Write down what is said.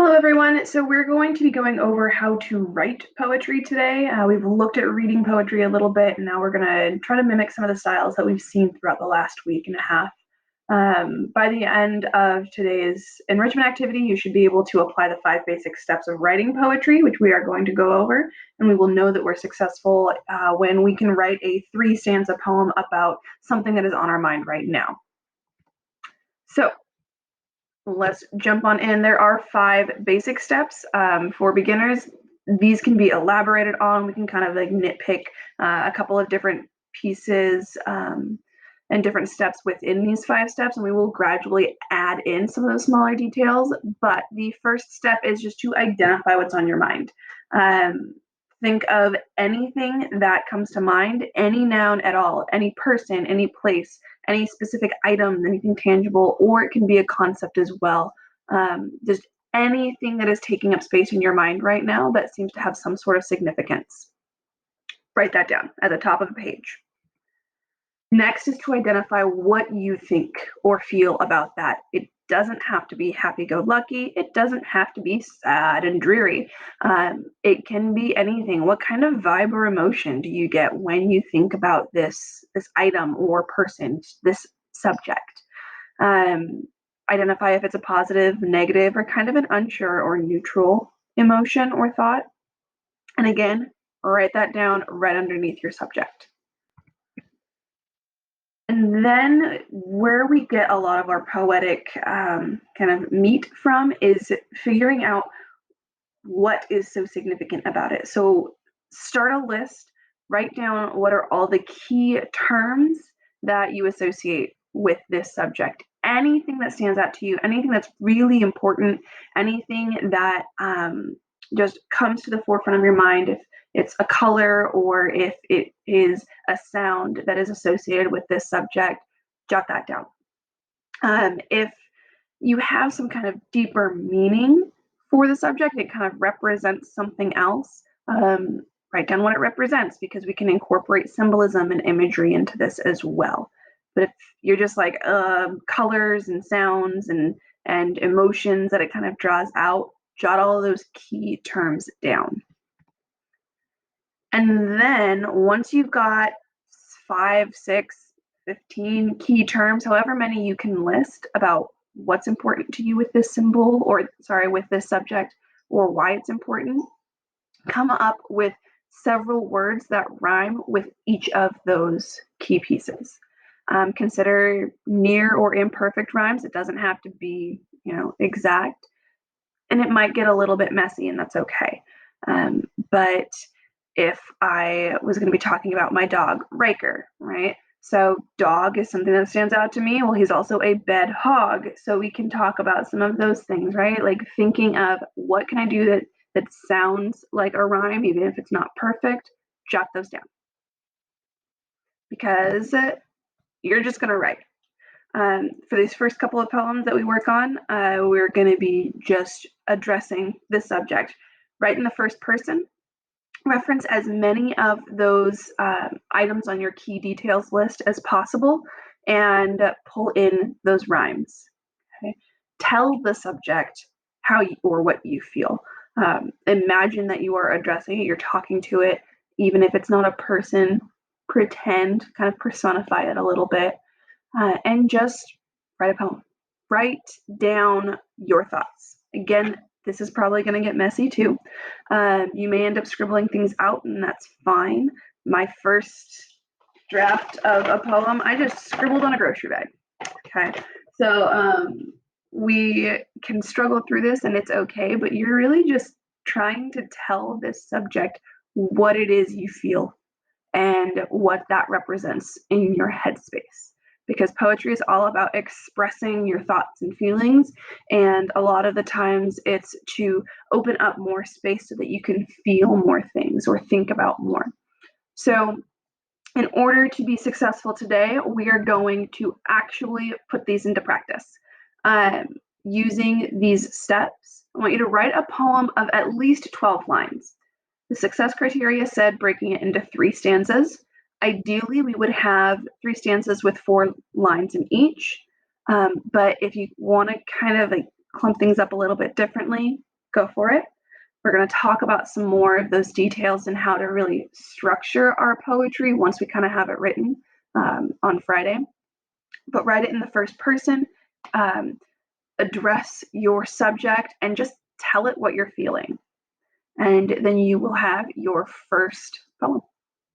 Hello, everyone. So we're going to be going over how to write poetry today. We've looked at reading poetry a little bit, and now we're going to try to mimic some of the styles that we've seen throughout the last week and a half. By the end of today's enrichment activity, you should be able to apply the 5 basic steps of writing poetry, which we are going to go over, and we will know that we're successful when we can write a 3-stanza poem about something that is on our mind right now. So let's jump on in. There are 5 basic steps for beginners. These can be elaborated on. We can kind of like nitpick a couple of different pieces and different steps within these 5 steps, and we will gradually add in some of those smaller details. But the first step is just to identify what's on your mind. Think of anything that comes to mind, any noun at all, any person, any place, any specific item, anything tangible, or it can be a concept as well. Just anything that is taking up space in your mind right now that seems to have some sort of significance. Write that down at the top of the page. Next is to identify what you think or feel about that. It doesn't have to be happy-go-lucky. It doesn't have to be sad and dreary. It can be anything. What kind of vibe or emotion do you get when you think about this item or person, this subject? Identify if it's a positive, negative, or kind of an unsure or neutral emotion or thought. And again, write that down right underneath your subject. And then where we get a lot of our poetic kind of meat from is figuring out what is so significant about it. So start a list, write down what are all the key terms that you associate with this subject. Anything that stands out to you, anything that's really important, anything that just comes to the forefront of your mind, if it's a color or if it is a sound that is associated with this subject, jot that down. If you have some kind of deeper meaning for the subject, it kind of represents something else, write down what it represents, because we can incorporate symbolism and imagery into this as well. But if you're just like colors and sounds and emotions that it kind of draws out, jot all of those key terms down. And then once you've got 5, 6, 15 key terms, however many you can list about what's important to you with this symbol, or sorry, with this subject, or why it's important, come up with several words that rhyme with each of those key pieces. Consider near or imperfect rhymes. It doesn't have to be, exact, and it might get a little bit messy, and that's okay. But if I was going to be talking about my dog, Riker, right? So dog is something that stands out to me. Well, he's also a bed hog. So we can talk about some of those things, right? Like thinking of what can I do that sounds like a rhyme, even if it's not perfect, jot those down. Because you're just going to write. For these first couple of poems that we work on, we're going to be just addressing this subject. Write in the first person. Reference as many of those items on your key details list as possible and pull in those rhymes. Okay? Tell the subject how you, or what you feel. Imagine that you are addressing it, you're talking to it, even if it's not a person, pretend, kind of personify it a little bit, and just write a poem. Write down your thoughts. Again, this is probably going to get messy too. You may end up scribbling things out, and that's fine. My first draft of a poem, I just scribbled on a grocery bag. Okay, so we can struggle through this, and it's okay, but you're really just trying to tell this subject what it is you feel and what that represents in your headspace. Because poetry is all about expressing your thoughts and feelings, and a lot of the times it's to open up more space so that you can feel more things or think about more. So in order to be successful today, we are going to actually put these into practice. Using these steps, I want you to write a poem of at least 12 lines. The success criteria said breaking it into 3 stanzas. Ideally, we would have 3 stanzas with 4 lines in each. But if you want to kind of like clump things up a little bit differently, go for it. We're going to talk about some more of those details and how to really structure our poetry once we kind of have it written on Friday. But write it in the first person, address your subject, and just tell it what you're feeling. And then you will have your first poem.